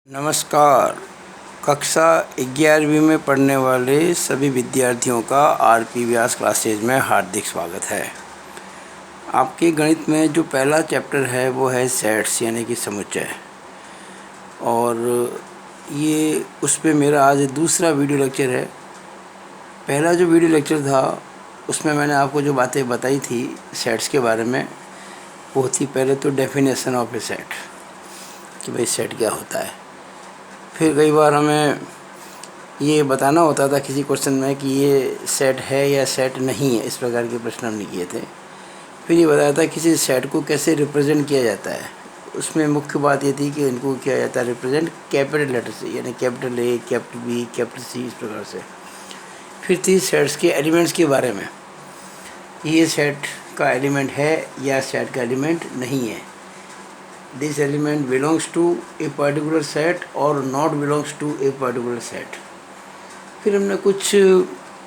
नमस्कार। कक्षा 11वीं में पढ़ने वाले सभी विद्यार्थियों का आरपी व्यास क्लासेज में हार्दिक स्वागत है। आपके गणित में जो पहला चैप्टर है वो है सेट्स यानी कि समुच्चय, और ये उस पे मेरा आज दूसरा वीडियो लेक्चर है। पहला जो वीडियो लेक्चर था उसमें मैंने आपको जो बातें बताई थी सेट्स के बारे में, वो थी पहले तो डेफिनेशन ऑफ ए सेट कि भाई सेट क्या होता है। फिर कई बार हमें ये बताना होता था किसी क्वेश्चन में कि ये सेट है या सेट नहीं है, इस प्रकार के प्रश्न हमने किए थे। फिर ये बताया था किसी सेट को कैसे रिप्रेजेंट किया जाता है। उसमें मुख्य बात ये थी कि इनको किया जाता है रिप्रेजेंट कैपिटल लेटर से, यानी capital A, capital B, capital C, इस प्रकार से। फिर थी सेट्स के एलिमेंट्स के बारे में, ये सेट का एलिमेंट है या सेट का एलिमेंट नहीं है। This element belongs to a particular set or not belongs to a particular set। फिर हमने कुछ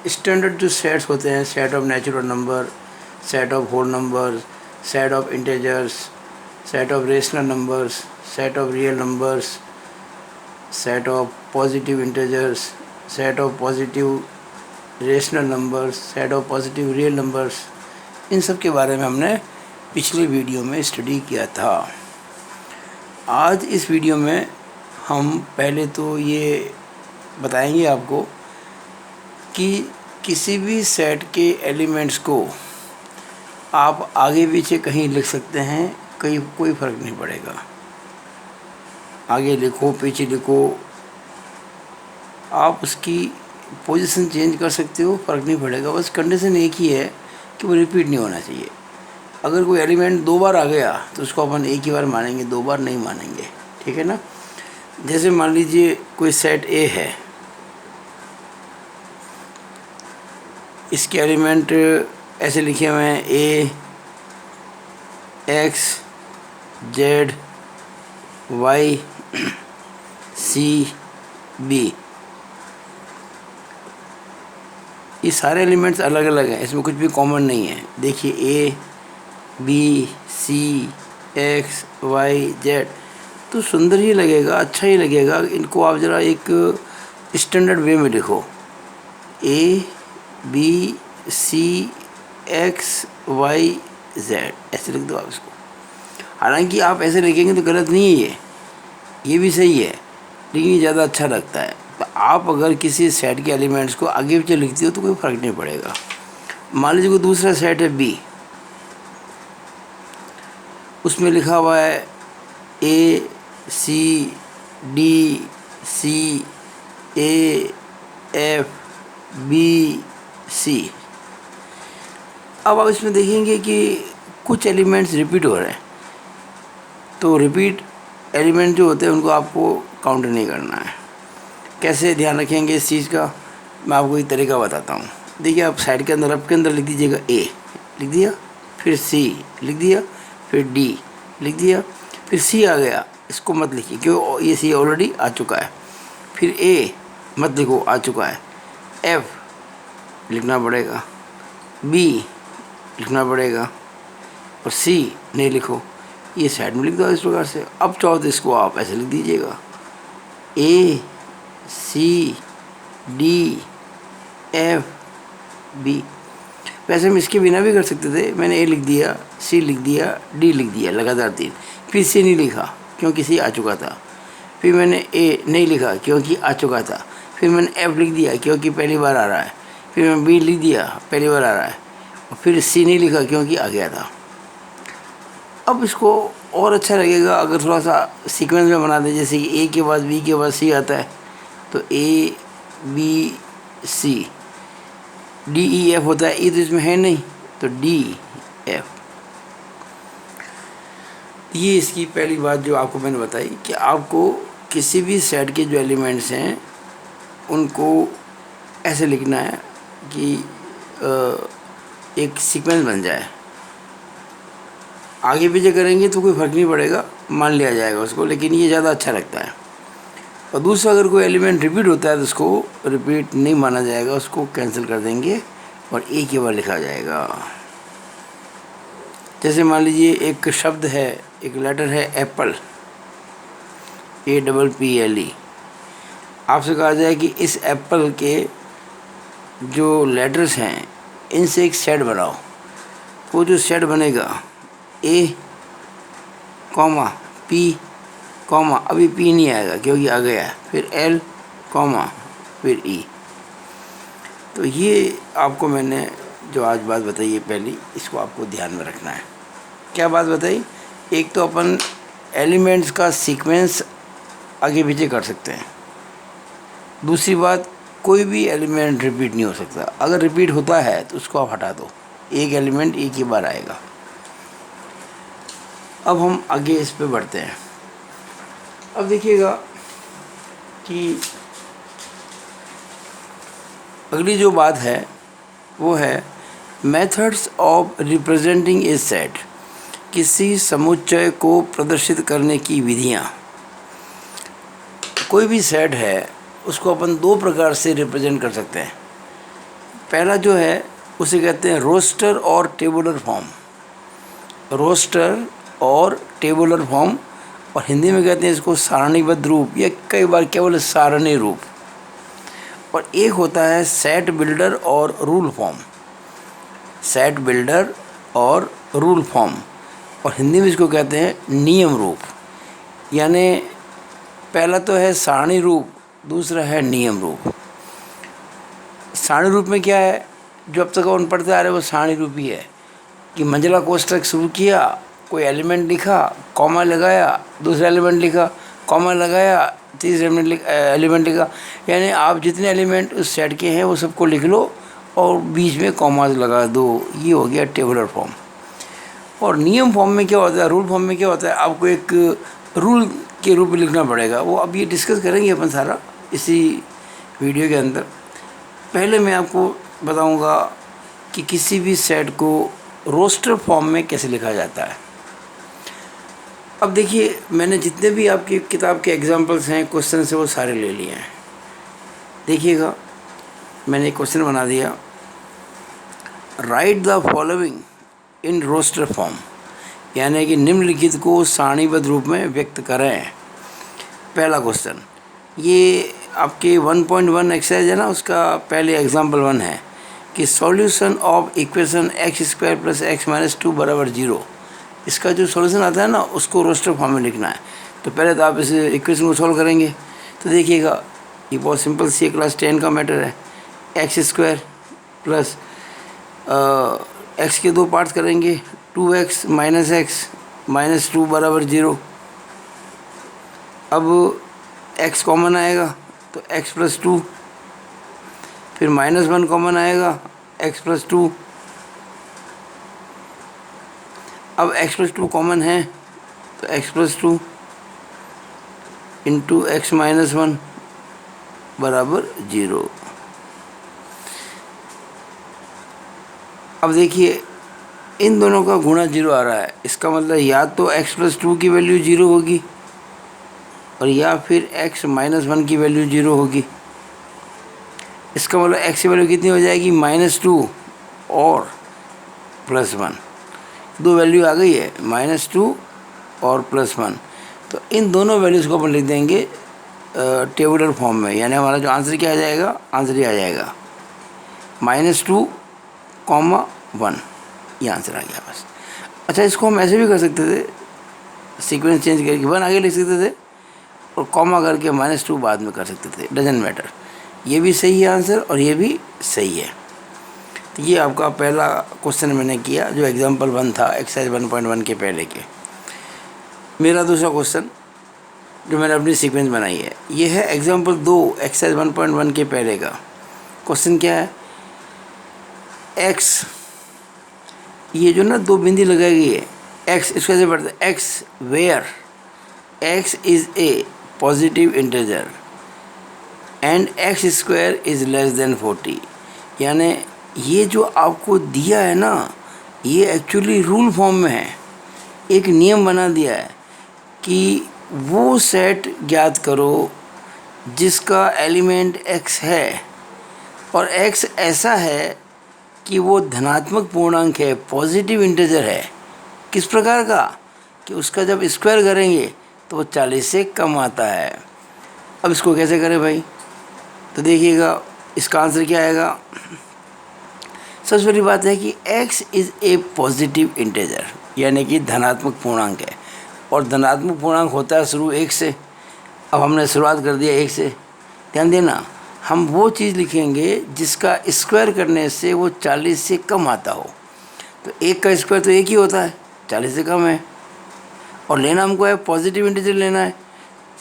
स्टैंडर्ड जो सेट्स होते हैं, set of natural number, set of whole number, set of integers, set of rational numbers, set of real numbers, set of positive integers, set of positive rational numbers, set of positive real numbers, इन सब के बारे में हमने पिछले video में study किया था। आज इस वीडियो में हम पहले तो ये बताएंगे आपको कि किसी भी सेट के एलिमेंट्स को आप आगे पीछे कहीं लिख सकते हैं, कोई फ़र्क नहीं पड़ेगा। आगे लिखो पीछे लिखो, आप उसकी पोजीशन चेंज कर सकते हो, फ़र्क नहीं पड़ेगा। बस कंडीशन एक ही है कि वो रिपीट नहीं होना चाहिए। अगर कोई एलिमेंट 2 बार आ गया तो उसको अपन एक ही बार मानेंगे, 2 बार नहीं मानेंगे, ठीक है ना। जैसे मान लीजिए कोई सेट ए है, इसके एलिमेंट ऐसे लिखे हुए हैं ए, एक्स, जेड, वाई, सी, बी। ये सारे एलिमेंट्स अलग अलग हैं, इसमें कुछ भी कॉमन नहीं है। देखिए ए, बी, सी, एक्स, वाई, जेड, तो सुंदर ही लगेगा, अच्छा ही लगेगा। इनको आप ज़रा एक स्टैंडर्ड वे में लिखो, ए, बी, सी, एक्स, वाई, जेड, ऐसे लिख दो आप इसको। हालांकि आप ऐसे लिखेंगे तो गलत नहीं है, ये भी सही है, लेकिन ये ज़्यादा अच्छा लगता है। तो आप अगर किसी सेट के एलिमेंट्स को आगे पीछे लिखते हो तो कोई फ़र्क नहीं पड़ेगा। मान लीजिए कोई दूसरा सेट है बी, उसमें लिखा हुआ है ए, सी, डी, सी, ए, एफ, बी, सी। अब आप इसमें देखेंगे कि कुछ एलिमेंट्स रिपीट हो रहे हैं, तो रिपीट एलिमेंट जो होते हैं उनको आपको काउंट नहीं करना है। कैसे ध्यान रखेंगे इस चीज़ का, मैं आपको एक तरीका बताता हूँ। देखिए आप साइड के अंदर, आपके अंदर लिख दीजिएगा ए, लिख दिया, फिर सी लिख दिया, फिर डी लिख दिया, फिर सी आ गया, इसको मत लिखिए क्यों, ये सी ऑलरेडी आ चुका है। फिर ए मत लिखो, आ चुका है। एफ लिखना पड़ेगा, बी लिखना पड़ेगा, और सी नहीं लिखो, ये साइड में लिख दो इस प्रकार से। अब चाहो तो इसको आप ऐसे लिख दीजिएगा, ए, सी, डी, एफ, बी। वैसे हम इसके बिना भी कर सकते थे, मैंने ए लिख दिया, सी लिख दिया, डी लिख दिया, लगातार 3। फिर सी नहीं लिखा क्योंकि सी आ चुका था। फिर मैंने ए नहीं लिखा क्योंकि आ चुका था। फिर मैंने एफ लिख दिया क्योंकि पहली बार आ रहा है। फिर मैंने बी लिख दिया, पहली बार आ रहा है। और फिर सी नहीं लिखा क्योंकि आ गया था। अब इसको और अच्छा लगेगा अगर थोड़ा सा सीक्वेंस में बना दें, जैसे कि ए के बाद बी के बाद सी आता है, तो ए, बी, सी, डी, ई, एफ होता है। ई तो इसमें है नहीं, तो डी, एफ। ये इसकी पहली बात जो आपको मैंने बताई कि आपको किसी भी सेट के जो एलिमेंट्स हैं उनको ऐसे लिखना है कि एक सीक्वेंस बन जाए। आगे पीछे करेंगे तो कोई फ़र्क नहीं पड़ेगा, मान लिया जाएगा उसको, लेकिन ये ज़्यादा अच्छा लगता है। और दूसरा, अगर कोई एलिमेंट रिपीट होता है तो उसको रिपीट नहीं माना जाएगा, उसको कैंसिल कर देंगे और एक ही बार लिखा जाएगा। जैसे मान लीजिए एक शब्द है, एक लेटर है एप्पल, APPLE। आपसे कहा जाए कि इस एप्पल के जो लेटर्स हैं इनसे एक सेट बनाओ। वो जो सेट बनेगा A, P, अभी P नहीं आएगा क्योंकि आ गया है, फिर L, फिर E। तो ये आपको मैंने जो आज बात बताई है पहली, इसको आपको ध्यान में रखना है। क्या बात बताई? एक तो अपन एलिमेंट्स का सीक्वेंस आगे पीछे कर सकते हैं। दूसरी बात, कोई भी एलिमेंट रिपीट नहीं हो सकता। अगर रिपीट होता है तो उसको आप हटा दो, एक एलिमेंट एक ही बार आएगा। अब हम आगे इस पे बढ़ते हैं। अब देखिएगा कि अगली जो बात है वो है methods of representing A set. किसी समुच्चय को प्रदर्शित करने की विधियाँ। कोई भी सेट है उसको अपन दो प्रकार से रिप्रेजेंट कर सकते हैं। पहला जो है उसे कहते हैं रोस्टर और टेबुलर फॉर्म। रोस्टर और टेबुलर फॉर्म, और हिंदी में कहते हैं इसको सारणीबद्ध रूप या कई बार केवल सारणी रूप। और एक होता है सेट बिल्डर और रूल फॉर्म। सेट बिल्डर और रूल फॉर्म, और हिंदी में इसको कहते हैं नियम रूप। यानी पहला तो है सारणी रूप, दूसरा है नियम रूप। सारणी रूप में क्या है, जो अब तक अपन पढ़ते आ रहे वो सारणी रूप ही है कि मंजिला कोष्ठक शुरू किया, कोई एलिमेंट लिखा, कॉमा लगाया, दूसरा एलिमेंट लिखा, कॉमा लगाया, तीसरा एलिमेंट लिखा। यानी आप जितने एलिमेंट उस सेट के हैं वो सबको लिख लो और बीच में कॉमा लगा दो। ये हो गया टेबुलर फॉर्म। और नियम फॉर्म में क्या होता है, रूल फॉर्म में क्या होता है, आपको एक रूल के रूप में लिखना पड़ेगा। वो अब ये डिस्कस करेंगे अपन सारा इसी वीडियो के अंदर। पहले मैं आपको बताऊंगा कि किसी भी सेट को रोस्टर फॉर्म में कैसे लिखा जाता है। अब देखिए, मैंने जितने भी आपकी किताब के एग्जाम्पल्स हैं, क्वेश्चन से, वो सारे ले लिए हैं। देखिएगा, मैंने एक क्वेश्चन बना दिया, write the following in roster form, यानी कि निम्नलिखित को सारणीबद्ध रूप में व्यक्त करें। पहला क्वेश्चन, ये आपके 1.1 एक्सरसाइज है ना, उसका पहले एग्जाम्पल 1 है कि solution of equation x² + x - 2 = 0। इसका जो सॉल्यूशन आता है ना, उसको रोस्टर फॉर्म में लिखना है। तो पहले तो आप इस इक्वेशन को सॉल्व करेंगे। तो देखिएगा, ये बहुत सिंपल सी क्लास 10 का मैटर है। x² प्लस x के दो पार्ट्स करेंगे, 2x - x - 2 = 0। अब x कॉमन आएगा तो x + 2, फिर -1 कॉमन आएगा, x + 2। अब x + 2 कॉमन है तो x + 2 इंटू x - 1 बराबर 0। अब देखिए, इन दोनों का गुणा 0 आ रहा है। इसका मतलब या तो x + 2 की वैल्यू 0 होगी और या फिर x - 1 की वैल्यू 0 होगी। इसका मतलब x की वैल्यू कितनी हो जाएगी, -2 और +1। दो वैल्यू आ गई है, -2 और +1। तो इन दोनों वैल्यूज़ को अपन लिख देंगे टेबुलर फॉर्म में। यानी हमारा जो आंसर क्या आ जाएगा, आंसर ये आ जाएगा -2, 1। ये आंसर आ गया बस। अच्छा, इसको हम ऐसे भी कर सकते थे, सीक्वेंस चेंज करके 1 आगे लिख सकते थे और कॉमा करके -2 बाद में कर सकते थे, डजंट मैटर। ये भी सही है आंसर और ये भी सही है। तो ये आपका पहला क्वेश्चन मैंने किया जो एग्जाम्पल 1 था, एक्सरसाइज 1.1 के पहले के। मेरा दूसरा क्वेश्चन जो मैंने अपनी सीक्वेंस बनाई है, ये है एग्जाम्पल 2 एक्सरसाइज 1.1 के पहले का। क्वेश्चन क्या है, x, ये जो ना दो बिंदी लगाई गई है, x, इसको ऐसे पढ़ते हैं, x where x is a positive integer and x² is < 40। यानी ये जो आपको दिया है ना, ये एक्चुअली रूल फॉर्म में है। एक नियम बना दिया है कि वो सेट ज्ञात करो जिसका एलिमेंट x है और x ऐसा है कि वो धनात्मक पूर्णांक है, पॉजिटिव इंटीजर है। किस प्रकार का, कि उसका जब स्क्वायर करेंगे तो वो 40 से कम आता है। अब इसको कैसे करें भाई? तो देखिएगा इसका आंसर क्या आएगा। सबसे बड़ी बात है कि x is a positive integer, यानी कि धनात्मक पूर्णांक है, और धनात्मक पूर्णांक होता है शुरू 1 से। अब हमने शुरुआत कर दिया 1 से। ध्यान देना, हम वो चीज़ लिखेंगे जिसका स्क्वायर करने से वो 40 से कम आता हो। तो 1 का स्क्वायर तो 1 ही होता है, 40 से कम है, और लेना हमको है पॉजिटिव इंटीजर लेना है,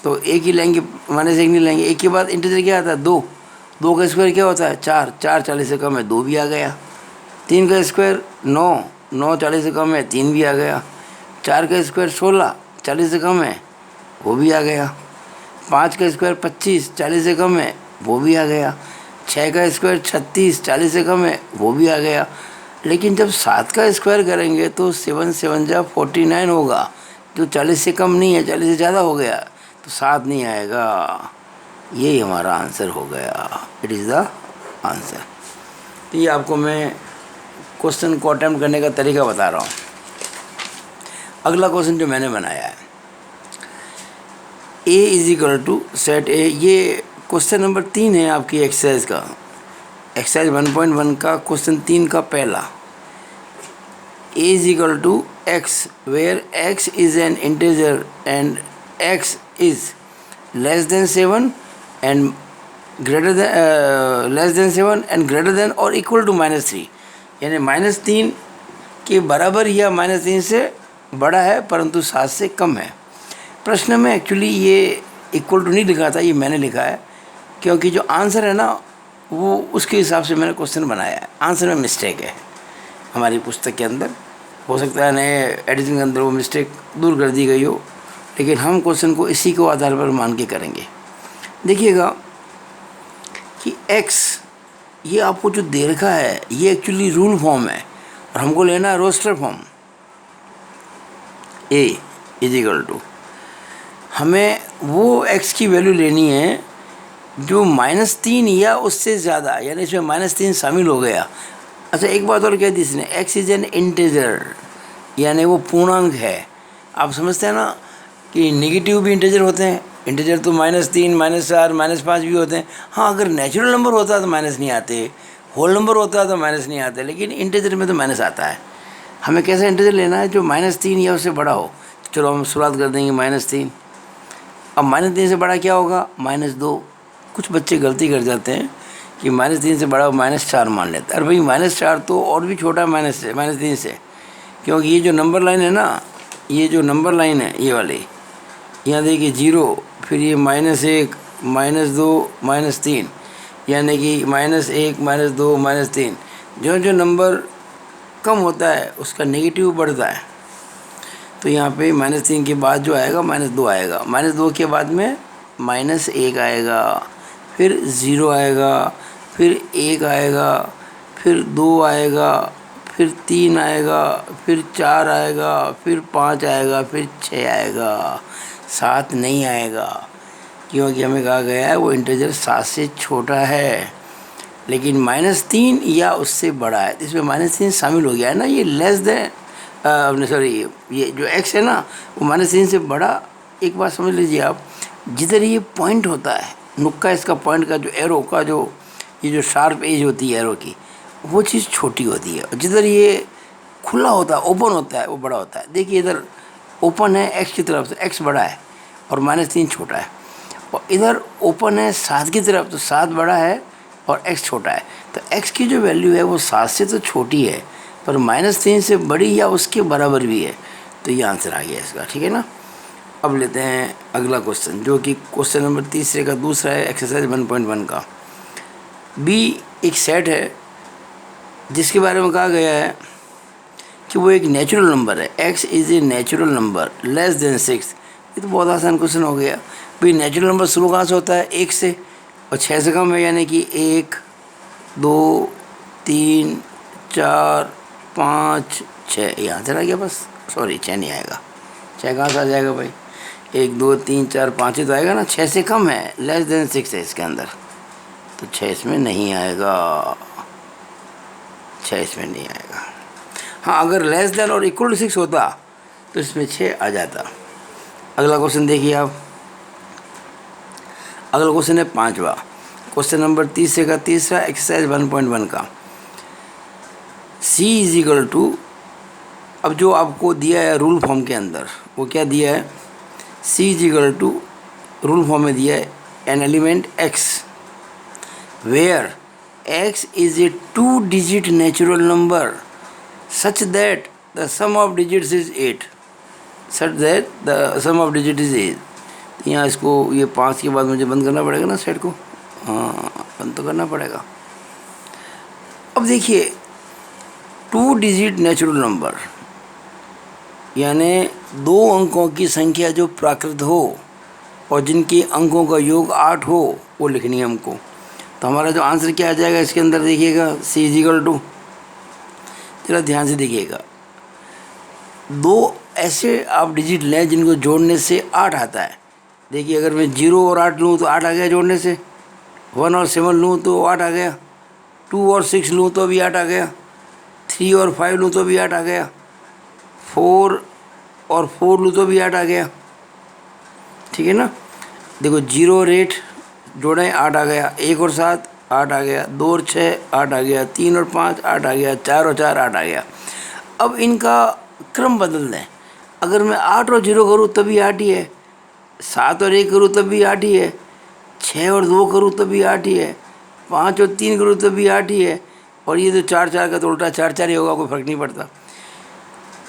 तो 1 ही लेंगे, -1 नहीं लेंगे। 1 के बाद इंटीजर क्या आता है? 2। 2 का स्क्वायर क्या होता है? 4। 4 40 से कम है, 2 भी आ गया। 3 का स्क्वायर 9। 9 40 से कम है, 3 भी आ गया। 4 का स्क्वायर 16, 40 से कम है, वो भी आ गया। 5 का स्क्वायर 25, 40 से कम है, वो भी आ गया। 6 का स्क्वायर 36, 40 से कम है, वो भी आ गया। लेकिन जब 7 का स्क्वायर करेंगे तो 7 7 जा 49 होगा, जो 40 से कम नहीं है, 40 से ज़्यादा हो गया, तो 7 नहीं आएगा। यही हमारा आंसर हो गया, इट इज़ द आंसर। तो ये आपको मैं क्वेश्चन को अटैम्प्ट करने का तरीका बता रहा हूँ। अगला क्वेश्चन जो मैंने बनाया है, a is equal to set A, ये क्वेश्चन नंबर 3 है आपकी एक्सरसाइज का, एक्सरसाइज 1.1 का क्वेश्चन 3 का पहला। a is equal to x where x is an integer and x is less than 7 and greater than less than 7 and greater than और equal to -3, यानी -3 के बराबर या -3 से बड़ा है परंतु 7 से कम है। प्रश्न में एक्चुअली ये इक्वल टू नहीं लिखा था, ये मैंने लिखा है, क्योंकि जो आंसर है ना वो उसके हिसाब से मैंने क्वेश्चन बनाया है। आंसर में मिस्टेक है हमारी पुस्तक के अंदर, हो सकता है नए एडिशन के अंदर वो मिस्टेक दूर कर दी गई हो, लेकिन हम क्वेश्चन को इसी को आधार पर मान के करेंगे। देखिएगा कि x ये आपको जो दे रखा है ये एक्चुअली रूल फॉर्म है, और हमको लेना है roster form. a is equal to, हमें वो x की वैल्यू लेनी है जो -3 या उससे ज़्यादा, यानी इसमें -3 शामिल हो गया। अच्छा एक बात और कह दी इसने, x इज एन इंटीजर, यानी वो पूर्णांक है। आप समझते हैं ना कि नेगेटिव भी इंटीजर होते हैं, इंटीजर तो -3 -4 -5 भी होते हैं। हाँ अगर नेचुरल नंबर होता तो माइनस नहीं आते, होल नंबर होता है तो माइनस नहीं आते, लेकिन इंटीजर में तो माइनस आता है। हमें कैसा इंटीजर लेना है? जो -3 या उससे बड़ा हो। चलो हम शुरुआत कर देंगे -3। अब -3 से बड़ा क्या होगा? -2। कुछ बच्चे गलती कर जाते हैं कि -3 से बड़ा -4 मान लेते हैं। अरे भाई -4 तो और भी छोटा है -3 से, क्योंकि ये जो नंबर लाइन है ना, ये जो नंबर लाइन है ये वाली, यहाँ देखिए 0, फिर ये -1 -2 -3, यानी कि -1 -2 -3। जो जो नंबर कम होता है उसका नेगेटिव बढ़ता है। तो यहाँ पे -3 के बाद जो आएगा -2 आएगा, -2 के बाद में -1 आएगा, फिर 0 आएगा, फिर 1 आएगा, फिर 2 आएगा, फिर 3 आएगा, फिर 4 आएगा, फिर 5 आएगा, फिर 6 आएगा, 7 नहीं आएगा, क्योंकि हमें कहा गया है वो इंटीजर 7 से छोटा है, लेकिन -3 या उससे बड़ा है। इसमें -3 शामिल हो गया है ना, ये लेस देन सॉरी ये जो x है ना वो -3 से बड़ा। एक बात समझ लीजिए आप, जिधर ये पॉइंट होता है, नुक्का इसका पॉइंट का जो एरो का जो ये जो शार्प एज होती है एरो की, वो चीज़ छोटी होती है। जिधर ये खुला होता है, ओपन होता है, वो बड़ा होता है। देखिए इधर ओपन है x की तरफ से, x बड़ा है और -3 छोटा है, और इधर ओपन है 7 की तरफ, तो 7 बड़ा है और x छोटा है। तो x की जो वैल्यू है वो 7 से तो छोटी है, पर -3 से बड़ी या उसके बराबर भी है। तो ये आंसर आ गया इसका, ठीक है ना। अब लेते हैं अगला क्वेश्चन, जो कि क्वेश्चन नंबर 3 का दूसरा है, एक्सरसाइज 1.1 का। b एक सेट है जिसके बारे में कहा गया है कि वो एक नेचुरल नंबर है, x is a natural number less than 6। ये तो बहुत आसान क्वेश्चन हो गया। भाई नेचुरल नंबर शुरू कहाँ से होता है? 1 से, और 6 से कम है, यानी कि 1 2 3 4 5 6, ये आंसर आ गया बस। सॉरी 6 नहीं आएगा, 6 कहाँ से आ जाएगा भाई? 1 2 3 4 5 ही तो आएगा ना, 6 से कम है, लेस देन 6 है इसके अंदर, तो 6 इसमें नहीं आएगा, 6 इसमें नहीं आएगा। हाँ अगर लेस देन और इक्वल टू 6 होता तो इसमें 6 आ जाता। अगला क्वेश्चन देखिए आप। अगला क्वेश्चन है 5वां, क्वेश्चन नंबर 30 का तीसरा, एक्सरसाइज 1.1 का। C इज इक्वल टू, अब जो आपको दिया है रूल फॉर्म के अंदर, वो क्या दिया है? C is equal to, rule form में दिया है an element x where x is a 2-digit natural number such that the sum of digits is 8, such that the sum of digit is 8। यहाँ इसको, ये 5 के बाद मुझे बंद करना पड़ेगा ना सेट को, हाँ बंद तो करना पड़ेगा। अब देखिए 2-digit नेचुरल नंबर यानी 2 अंकों की संख्या जो प्राकृत हो और जिनके अंकों का योग 8 हो, वो लिखनी है हमको। तो हमारा जो आंसर क्या आ जाएगा इसके अंदर देखिएगा, C इज इक्वल टू, जरा ध्यान से देखिएगा, 2 ऐसे आप डिजिट लें जिनको जोड़ने से 8 आता है। देखिए अगर मैं 0 और 8 लूँ तो 8 आ गया जोड़ने से, 1 और 7 लूँ तो 8 आ गया, 2 और 6 लूँ तो भी 8 आ गया, 3 और 5 लूँ तो भी 8 आ गया, 4 और 4 लूँ तो भी 8 आ गया। ठीक है ना। देखो 0 और 8 जोड़ें 8 आ गया, 1 और 7 8 आ गया, 2 और 6 8 आ गया, 3 और 5 8 आ गया, 4 और 4 8 आ गया। अब इनका क्रम बदल दें, अगर मैं 8 और 0 करूँ तभी 8 ही है, 7 और 1 करूँ तब भी 8 ही है, 6 और 2 करूँ तब भी 8 ही है, 5 और 3 करूँ तब भी 8 ही है, और ये तो 4 4 का तो उल्टा 4 4 ही होगा, कोई फ़र्क नहीं पड़ता।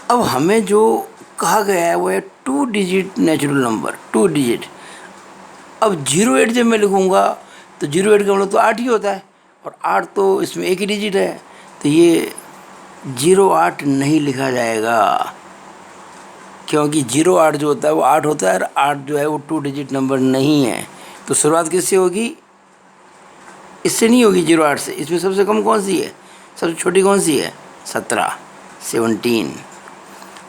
अब हमें जो कहा गया है वो है 2-digit नेचुरल नंबर, 2 डिजिट। अब 08 जब मैं लिखूँगा तो 08 का मतलब तो 8 ही होता है, और 8 तो इसमें एक ही डिजिट है, तो ये 08 नहीं लिखा जाएगा, क्योंकि 08 जो होता है वो 8 होता है, और 8 जो है वो 2-digit नंबर नहीं है। तो शुरुआत किससे होगी? इससे नहीं होगी, 08 से। इसमें सबसे कम कौन सी है, सबसे छोटी कौन सी है? 17, 17,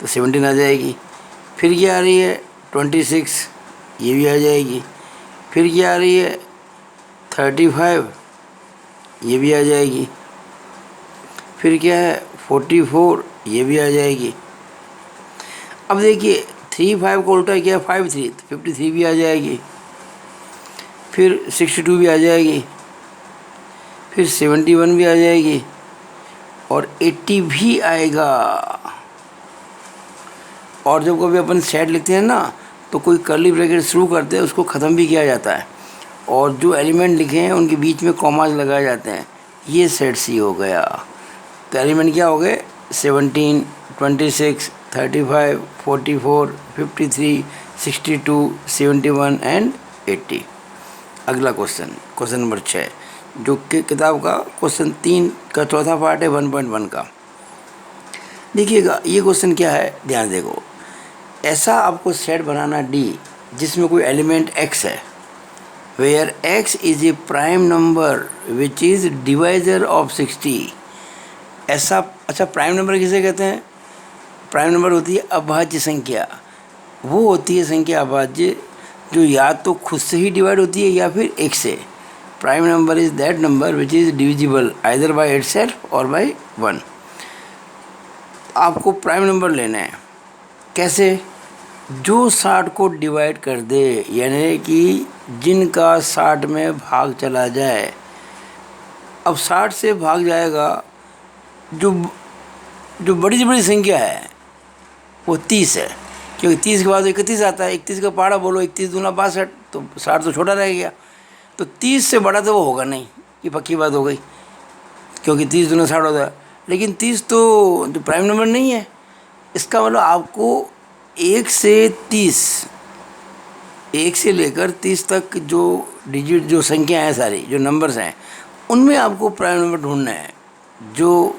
तो 17 आ जाएगी। फिर क्या आ रही है? 26, ये भी आ जाएगी। फिर क्या आ रही है? 35, ये भी आ जाएगी। फिर क्या है? 44, ये भी आ जाएगी। अब देखिए 35 को उल्टा किया 53, तो 53 भी आ जाएगी। फिर 62 भी आ जाएगी, फिर 71 भी आ जाएगी, और 80 भी आएगा। और जब कभी अपन सेट लिखते हैं ना, तो कोई कर्ली ब्रैकेट शुरू करते हैं, उसको ख़त्म भी किया जाता है, और जो एलिमेंट लिखे हैं उनके बीच में कॉमाज लगाए जाते हैं। ये सेट सी हो गया। तो एलिमेंट क्या हो गए? 17, 26, 35, 44, 53, 62, 71 एंड 80। अगला क्वेश्चन, क्वेश्चन नंबर 6, जो कि किताब का क्वेश्चन 3 का चौथा पार्ट है 1.1 का। देखिएगा ये क्वेश्चन क्या है, ध्यान देखो। ऐसा आपको सेट बनाना D जिसमें कोई एलिमेंट x है, where x is a prime number which is divisor of 60। ऐसा, अच्छा प्राइम नंबर किसे कहते हैं? प्राइम नंबर होती है अभाज्य संख्या। वो होती है संख्या अभाज्य जो या तो खुद से ही डिवाइड होती है या फिर एक से। Prime number is that number which is divisible either by itself और बाय 1। आपको प्राइम नंबर लेना है, कैसे? जो 60 को डिवाइड कर दे, यानी कि जिनका 60 में भाग चला जाए। अब 60 से भाग जाएगा, जो जो बड़ी से बड़ी संख्या है वो 30 है, क्योंकि 30 के बाद 31 आता है। 31 का पहाड़ा बोलो, 31 दूना 62, तो 60 तो छोटा रह गया। तो 30 से बड़ा तो वो होगा नहीं, ये पक्की बात हो गई, क्योंकि 30 दूना 60 होता है। लेकिन 30 तो जो प्राइम नंबर नहीं है। इसका मतलब आपको 1 से 30, 1 से लेकर 30 तक जो डिजिट, जो संख्या हैं, सारी जो नंबर्स हैं, उनमें आपको प्राइम नंबर ढूंढना है जो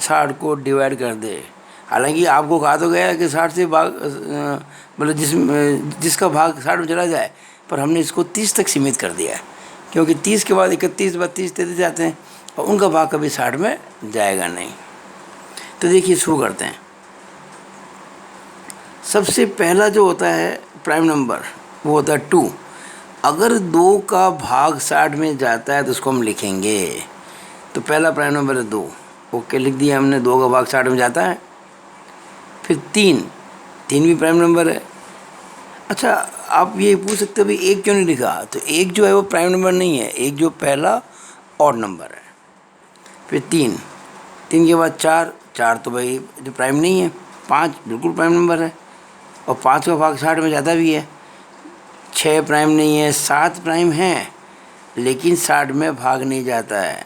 60 को डिवाइड कर दे। हालांकि आपको कहा तो गया है कि 60 से भाग, मतलब जिसका भाग 60 में चला जाए, पर हमने इसको 30 तक सीमित कर दिया है, क्योंकि 30 के बाद 31, 32, 33 जाते हैं, और उनका भाग कभी 60 में जाएगा नहीं। तो देखिए शुरू करते हैं। सबसे पहला जो होता है प्राइम नंबर, वो होता है 2। अगर 2 का भाग 60 में जाता है तो उसको हम लिखेंगे। तो पहला प्राइम नंबर है 2, ओके लिख दिया हमने, 2 का भाग 60 में जाता है। फिर 3 भी प्राइम नंबर है। अच्छा, आप ये पूछ सकते हो भाई एक क्यों नहीं लिखा, तो एक जो है वो प्राइम नंबर नहीं है, एक जो पहला ऑड नंबर है। फिर तीन, तीन के बाद चार, चार तो भाई जो प्राइम नहीं है। पाँच बिल्कुल प्राइम नंबर है, और पाँच का भाग 60 में ज़्यादा भी है। छः प्राइम नहीं है, सात प्राइम है लेकिन 60 में भाग नहीं जाता है।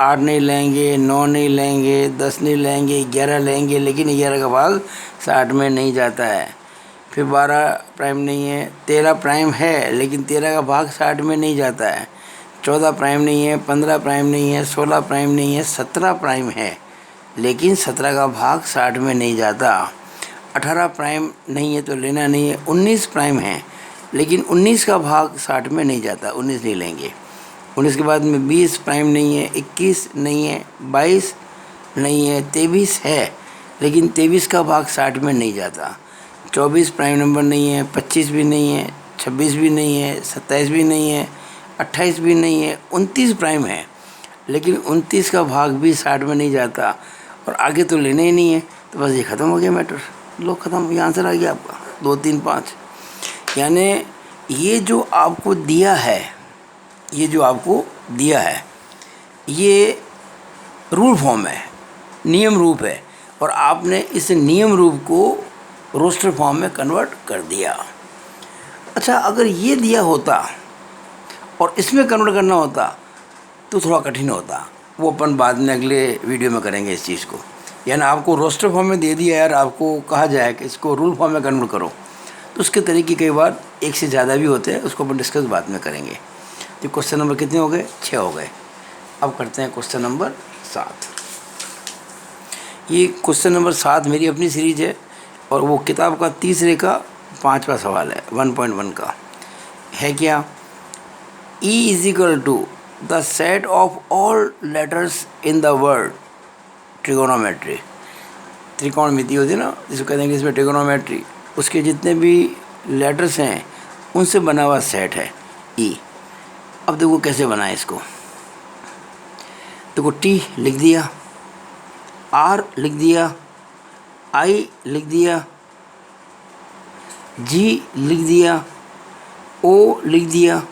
आठ नहीं लेंगे, नौ नहीं लेंगे, 10 नहीं लेंगे, 11 लेंगे, लेकिन 11 का भाग 60 में नहीं जाता है। फिर 12 प्राइम नहीं है, 13 प्राइम है लेकिन 13 का भाग 60 में नहीं जाता है। 14 प्राइम नहीं है, 15 प्राइम नहीं है, 16 प्राइम नहीं है, 17 प्राइम है लेकिन 17 का भाग 60 में नहीं जाता। 18 प्राइम नहीं है तो लेना नहीं है। 19 प्राइम है लेकिन 19 का भाग 60 में नहीं जाता, 19 नहीं लेंगे। 19 के बाद में 20 प्राइम नहीं है, 21 नहीं है, 22 नहीं है, 23 है लेकिन 23 का भाग 60 में नहीं जाता। 24 प्राइम नंबर नहीं है, 25 भी नहीं है, 26 भी नहीं है, 27 भी नहीं है, 28 भी नहीं है, 29 प्राइम है लेकिन 29 का भाग भी 60 में नहीं जाता। और आगे तो लेने ही नहीं है, तो बस ये ख़त्म हो गया मैटर। लो ख़त्म, ये आंसर आ गया आपका 2, 3, 5। यानी ये जो आपको दिया है, ये जो आपको दिया है ये रूल फॉर्म है, नियम रूप है, और आपने इस नियम रूप को रोस्टर फॉर्म में कन्वर्ट कर दिया। अच्छा, अगर ये दिया होता और इसमें कन्वर्ट करना होता तो थोड़ा कठिन होता, वो अपन बाद में अगले वीडियो में करेंगे इस चीज़ को। यानी आपको रोस्टर फॉर्म में दे दिया यार, आपको कहा जाए कि इसको रूल फॉर्म में कन्वर्ट करो, तो उसके तरीके कई बार एक से ज़्यादा भी होते हैं, उसको अपन डिस्कस बाद में करेंगे। तो क्वेश्चन नंबर कितने हो गए? 6 हो गए। अब करते हैं क्वेश्चन नंबर 7। ये क्वेश्चन नंबर 7 मेरी अपनी सीरीज है और वो किताब का तीसरे का 5वां सवाल है, 1.1 का है। क्या? E is equal to the set of all letters in the word trigonometry. त्रिकोणमिति होती है ना, जिसको कहते हैं कि इसमें ट्रिगोनोमेट्री, उसके जितने भी लेटर्स हैं उनसे बना हुआ सेट है ई। अब देखो कैसे बनाए इसको। देखो टी लिख दिया, आर लिख दिया, आई लिख दिया, जी लिख दिया, ओ लिख दिया,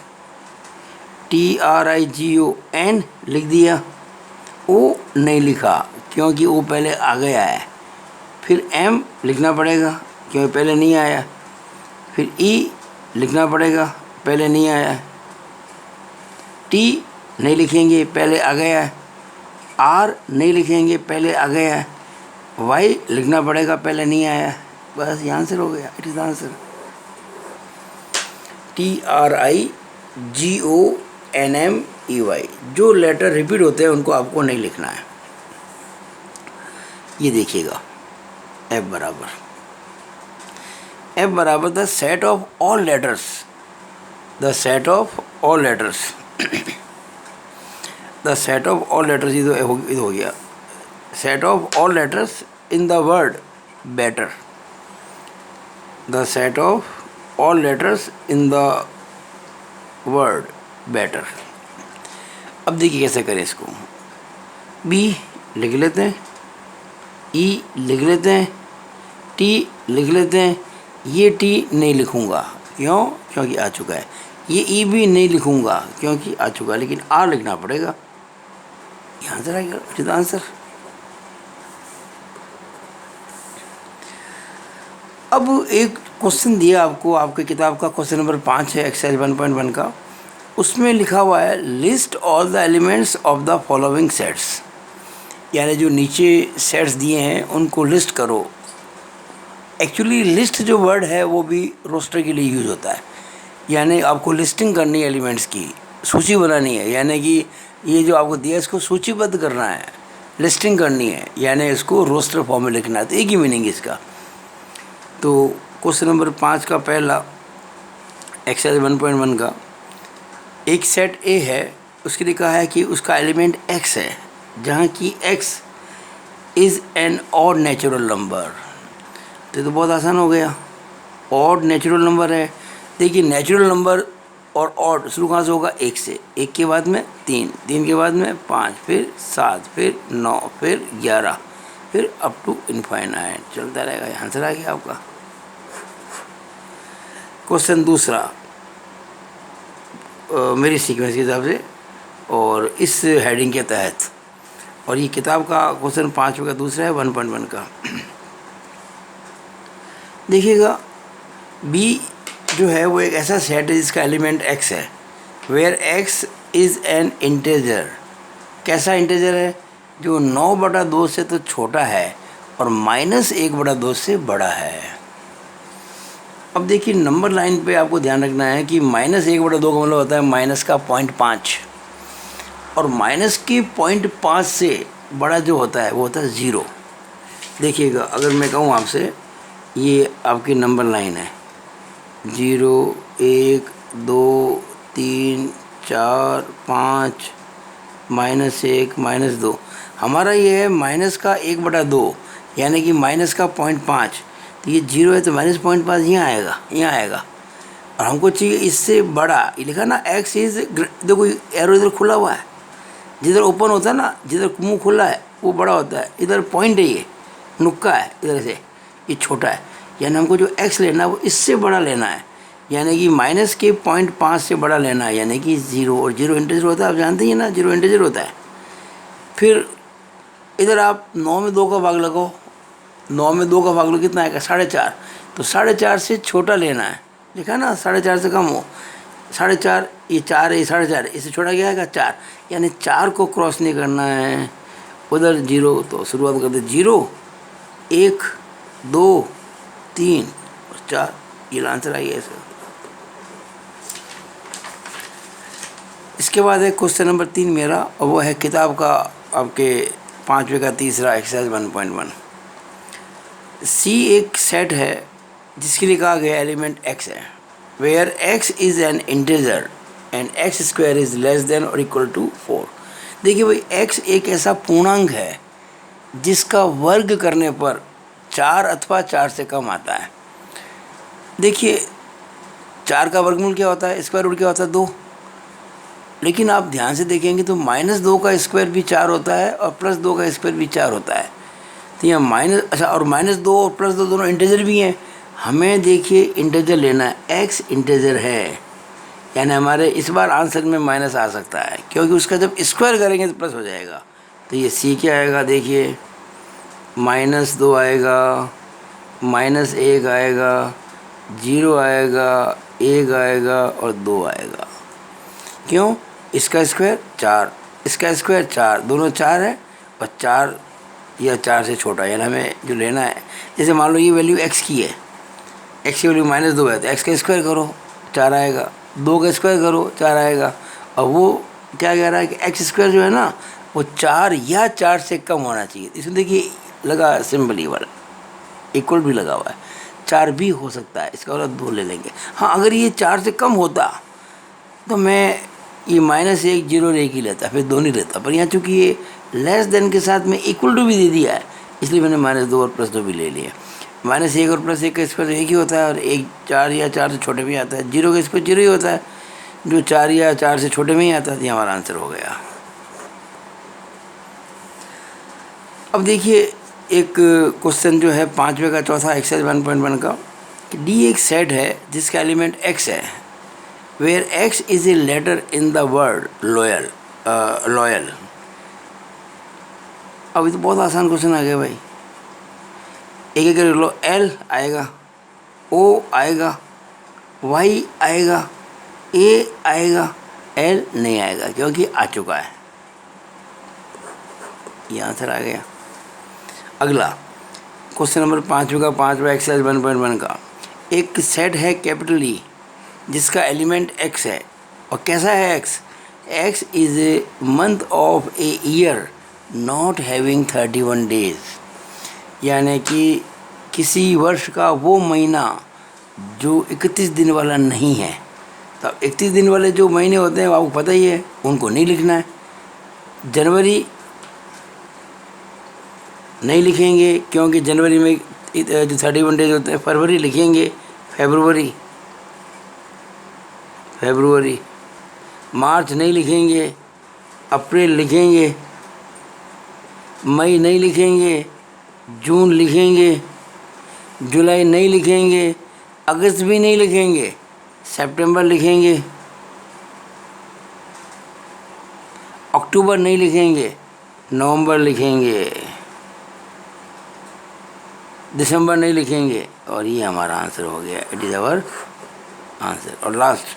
TRIGON लिख दिया। ओ नहीं लिखा क्योंकि ओ पहले आ गया है। फिर M लिखना पड़ेगा क्योंकि पहले नहीं आया। फिर E लिखना पड़ेगा, पहले नहीं आया। T नहीं लिखेंगे, पहले आ गया है। R नहीं लिखेंगे, पहले आ गया है। Y लिखना पड़ेगा, पहले नहीं आया है। बस ये आंसर हो गया, इट इज़ आंसर। TRIGONMEY, जो लेटर रिपीट होते हैं उनको आपको नहीं लिखना है। ये देखिएगा, F बराबर the set of all letters, the set of all letters, the set of all letters, ये हो गया set of all letters in the word better, the set of all letters in the word better. अब देखिए कैसे करें इसको। B लिख लेते हैं, ई लिख लेते हैं, टी लिख लेते हैं। ये टी नहीं लिखूँगा, क्यों? क्योंकि आ चुका है। ये ई भी नहीं लिखूँगा क्योंकि आ चुका है, लेकिन आर लिखना पड़ेगा। ये आंसर आएगा, इट इज आंसर। अब एक क्वेश्चन दिया आपको, आपके किताब का क्वेश्चन नंबर 5 है, एक्सरसाइज 1.1 का। उसमें लिखा हुआ है list all the elements of the following sets, यानी जो नीचे सेट्स दिए हैं उनको लिस्ट करो। एक्चुअली लिस्ट जो वर्ड है वो भी रोस्टर के लिए यूज़ होता है, यानी आपको लिस्टिंग करनी है एलिमेंट्स की, सूची बनानी है। यानी कि ये जो आपको दिया है इसको सूचीबद्ध करना है, लिस्टिंग करनी है, यानी इसको रोस्टर फॉर्म में लिखना है। तो एक ही मीनिंग है इसका। तो क्वेश्चन नंबर 5 का पहला एक्सरसाइज 1.1 का, एक सेट ए है, उसके लिए कहा है कि उसका एलिमेंट x है, जहाँ की x is N odd natural number. तो बहुत आसान हो गया, ऑड नेचुरल नंबर है। देखिए नेचुरल नंबर और ऑड शुरू कहाँ से होगा? 1 से। 1 के बाद में 3, 3 के बाद में 5, फिर 7, फिर 9, फिर 11, फिर अप टू इनफाइनाइट चलता रहेगा। आंसर आ गया आपका। क्वेश्चन दूसरा मेरी सीक्वेंस के हिसाब से और इस हेडिंग के तहत, और ये किताब का क्वेश्चन 5 का दूसरा है 1.1 का। देखिएगा बी जो है वो एक ऐसा सेट है जिसका एलिमेंट x है, where x is an integer. कैसा इंटेजर है? जो 9/2 से तो छोटा है और -1/2 से बड़ा है। अब देखिए नंबर लाइन पे आपको ध्यान रखना है कि -1/2 का मतलब होता है माइनस का 0.5, और माइनस के 0.5 से बड़ा जो होता है वो होता है 0। देखिएगा अगर मैं कहूँ आपसे, ये आपकी नंबर लाइन है 0 1 2 3 4 5 -1 -2, हमारा ये है माइनस का 1/2 यानी कि माइनस का 0.5, तो ये 0 है तो -0.5 यहाँ आएगा, यहाँ आएगा। और हमको चाहिए इससे बड़ा, ये लिखा ना x इज, देखो एरो इधर खुला हुआ है, जिधर ओपन होता है ना, जिधर मुंह खुला है वो बड़ा होता है, इधर पॉइंट है, ये नुक्का है, इधर से ये छोटा है, यानी हमको जो x लेना है वो इससे बड़ा लेना है, यानी कि माइनस के 0.5 से बड़ा लेना है, यानी कि 0, और 0 इंटीजर होता है, आप जानते ही ना 0 इंटीजर होता है। फिर इधर आप 9 में 2 का भाग लगाओ, 9 में 2 का भाग लो, कितना आएगा 4.5, तो 4.5 से छोटा लेना है, देखा ना 4.5 से कम हो, 4.5 ये 4 है, ये 4.5, इससे छोटा क्या आएगा 4, यानी 4 को क्रॉस नहीं करना है, उधर 0, तो शुरुआत करते 0 1 2 3 और 4, ये आंसर आई है इसका। इसके बाद है क्वेश्चन नंबर 3 मेरा, और वो है किताब का आपके 5वें का तीसरा एक्सरसाइज 1.1। सी एक सेट है जिसके लिए कहा गया एलिमेंट x है, where x is an integer and x² is less than और इक्वल टू 4। देखिए भाई x एक ऐसा पूर्णांक है जिसका वर्ग करने पर 4 अथवा 4 से कम आता है। देखिए 4 का वर्गमूल क्या होता है, स्क्वायर रूट क्या होता है 2, लेकिन आप ध्यान से देखेंगे तो -2 का स्क्वायर भी 4 होता है और +2 का स्क्वायर भी 4 होता है, तो यहाँ माइनस, अच्छा, और -2 और +2 दोनों इंटीजर भी हैं। हमें देखिए इंटीजर लेना है, x इंटीजर है, यानी हमारे इस बार आंसर में माइनस आ सकता है, क्योंकि उसका जब स्क्वायर करेंगे तो प्लस हो जाएगा। तो ये c क्या आएगा, देखिए -2 आएगा, -1 आएगा, 0 आएगा, 1 आएगा और 2 आएगा। क्यों? इसका स्क्वायर 4, इसका स्क्वायर 4, दोनों 4 है, और 4 या 4 से छोटा, यानी हमें जो लेना है, जैसे मान लो ये वैल्यू x की है, x की वैल्यू -2 है, तो x का स्क्वायर करो 4 आएगा, 2 का स्क्वायर करो 4 आएगा, और वो क्या कह रहा है कि x² जो है ना वो 4 या 4 से कम होना चाहिए। इसमें देखिए लगा सिंबल ही वाला, इक्वल भी लगा हुआ है, 4 भी हो सकता है, इसका मतलब 2 ले लेंगे। हाँ, अगर ये 4 से कम होता तो मैं ये -1 0 1 ही लेता, फिर 2 नहीं लेता, पर यहाँ चूँकि ये लेस देन के साथ में इक्वल टू भी दे दिया है, इसलिए मैंने -2 और +2 भी ले लिया। -1 और +1 का स्क्वायर 1 ही होता है, और 1 4 या 4 से छोटे में आता है, 0 का स्क्वायर 0 ही होता है, जो 4 या 4 से छोटे में ही आता है, तो हमारा आंसर हो गया। अब देखिए एक क्वेश्चन जो है 5वें का चौथा एक्सरसाइज 1.1 का, डी एक सेट है जिसका एलिमेंट x है, where x is a letter in the word loyal. अब ये तो बहुत आसान क्वेश्चन आ गया भाई, एक एक कर लो, L आएगा, O आएगा, Y आएगा, A आएगा, L नहीं आएगा क्योंकि आ चुका है, ये आंसर आ गया। अगला क्वेश्चन नंबर 5 का 5वां एक्सरसाइज 1.1 का, एक सेट है कैपिटल E जिसका एलिमेंट x है, और कैसा है x? x is a month of a year not having 31 days, यानी कि किसी वर्ष का वो महीना जो 31 दिन वाला नहीं है। तो 31 दिन वाले जो महीने होते हैं आपको पता ही है, उनको नहीं लिखना है। जनवरी नहीं लिखेंगे क्योंकि जनवरी में जो 31 डेज होते हैं। फरवरी लिखेंगे, फरवरी, मार्च नहीं लिखेंगे, अप्रैल लिखेंगे, मई नहीं लिखेंगे, जून लिखेंगे, जुलाई नहीं लिखेंगे, अगस्त भी नहीं लिखेंगे। सितंबर लिखेंगे, अक्टूबर नहीं लिखेंगे, नवंबर लिखेंगे, दिसंबर नहीं लिखेंगे, और ये हमारा आंसर हो गया। It is our answer. और लास्ट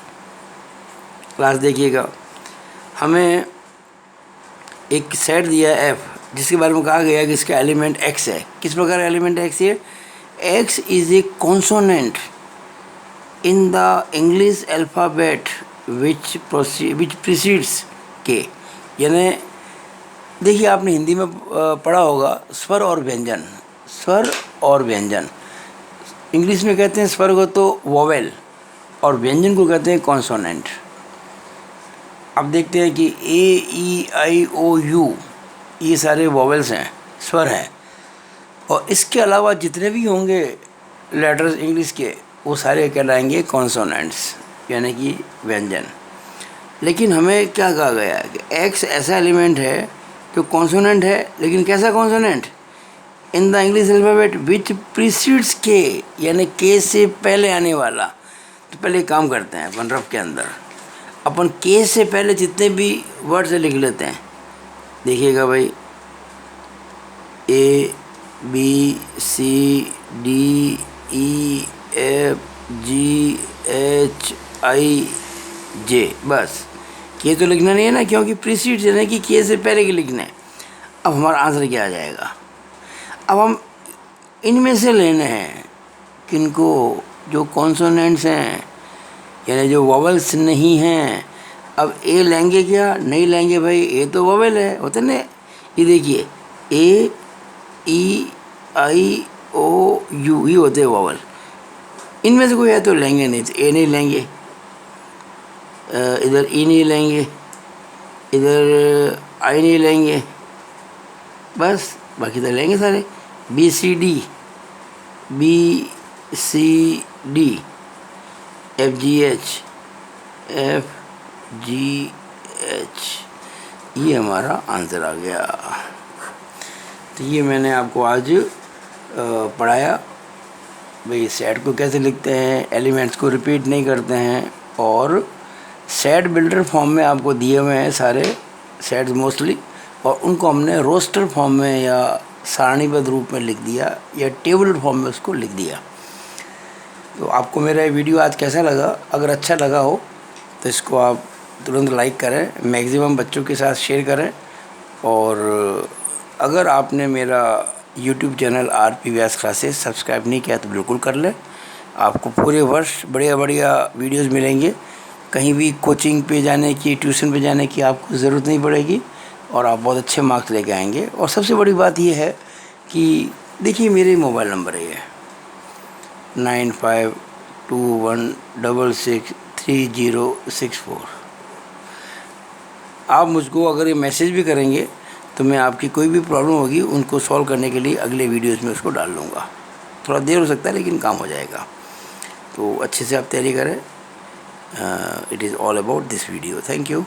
क्लास देखिएगा, हमें एक सेट दिया है एफ, जिसके बारे में कहा गया कि इसका एलिमेंट एक्स है। किस प्रकार एलिमेंट एक्स है? X is a consonant in the English alphabet which precedes के। यानी देखिए, आपने हिंदी में पढ़ा होगा स्वर और व्यंजन, स्वर और व्यंजन। इंग्लिश में कहते हैं स्वर को तो वोवेल, और व्यंजन को कहते हैं कॉन्सोनेंट। अब देखते हैं कि ए, ई, आई, ओ, यू, ये सारे वोवेल्स हैं, स्वर हैं, और इसके अलावा जितने भी होंगे लेटर्स इंग्लिश के, वो सारे कहलाएंगे कॉन्सोनेंट्स, यानी कि व्यंजन। लेकिन हमें क्या कहा गया है कि एक्स ऐसा एलिमेंट है जो कॉन्सोनेंट है, लेकिन कैसा consonant? In the English alphabet which precedes के, यानी के से पहले आने वाला। तो पहले काम करते हैं अपन रफ के अंदर, अपन के से पहले जितने भी वर्ड से लिख लेते हैं। देखिएगा भाई, ए, बी, सी, डी, ई, एफ, जी, एच, आई, जे। बस के तो लिखना नहीं है ना, क्योंकि प्रीसीड्स यानी कि के से पहले के लिखना है। अब हमारा आंसर क्या आ जाएगा? अब हम इनमें से लेने हैं किनको? जो कॉन्सोनेंट्स हैं, यानी जो वोवेल्स नहीं हैं। अब ए लेंगे क्या? नहीं लेंगे भाई, ए तो वोवेल है, होते ना। ये देखिए, ए, ई, आई, ओ, यू, ये होते हैं वोवेल। इनमें से कोई है तो लेंगे नहीं, तो ए नहीं लेंगे, इधर ई नहीं लेंगे, इधर आई नहीं लेंगे, बस बाकी तो लेंगे सारे। बी, सी, डी, बी, सी, डी, एफ, जी, एच, एफ, जी, एच, ये हमारा आंसर आ गया। तो ये मैंने आपको आज पढ़ाया भाई, सेट को कैसे लिखते हैं, एलिमेंट्स को रिपीट नहीं करते हैं, और सेट बिल्डर फॉर्म में आपको दिए हुए हैं सारे सेट्स मोस्टली, और उनको हमने रोस्टर फॉर्म में या सारणीबद्ध रूप में लिख दिया, या टेबल फॉर्म में उसको लिख दिया। तो आपको मेरा ये वीडियो आज कैसा लगा? अगर अच्छा लगा हो तो इसको आप तुरंत लाइक करें, मैक्सिमम बच्चों के साथ शेयर करें, और अगर आपने मेरा यूट्यूब चैनल आरपी व्यास क्लासेस सब्सक्राइब नहीं किया तो बिल्कुल कर लें। आपको पूरे वर्ष बढ़िया बढ़िया वीडियोस मिलेंगे। कहीं भी कोचिंग पे जाने की, ट्यूशन पे जाने की आपको ज़रूरत नहीं पड़ेगी, और आप बहुत अच्छे मार्क्स लेके आएंगे। और सबसे बड़ी बात ये है कि देखिए, मेरे मोबाइल नंबर है ये 9521663064। आप मुझको अगर ये मैसेज भी करेंगे तो मैं आपकी कोई भी प्रॉब्लम होगी उनको सॉल्व करने के लिए अगले वीडियोस में उसको डाल लूँगा। थोड़ा देर हो सकता है लेकिन काम हो जाएगा। तो अच्छे से आप तैयारी करें। It is all about this video. Thank you.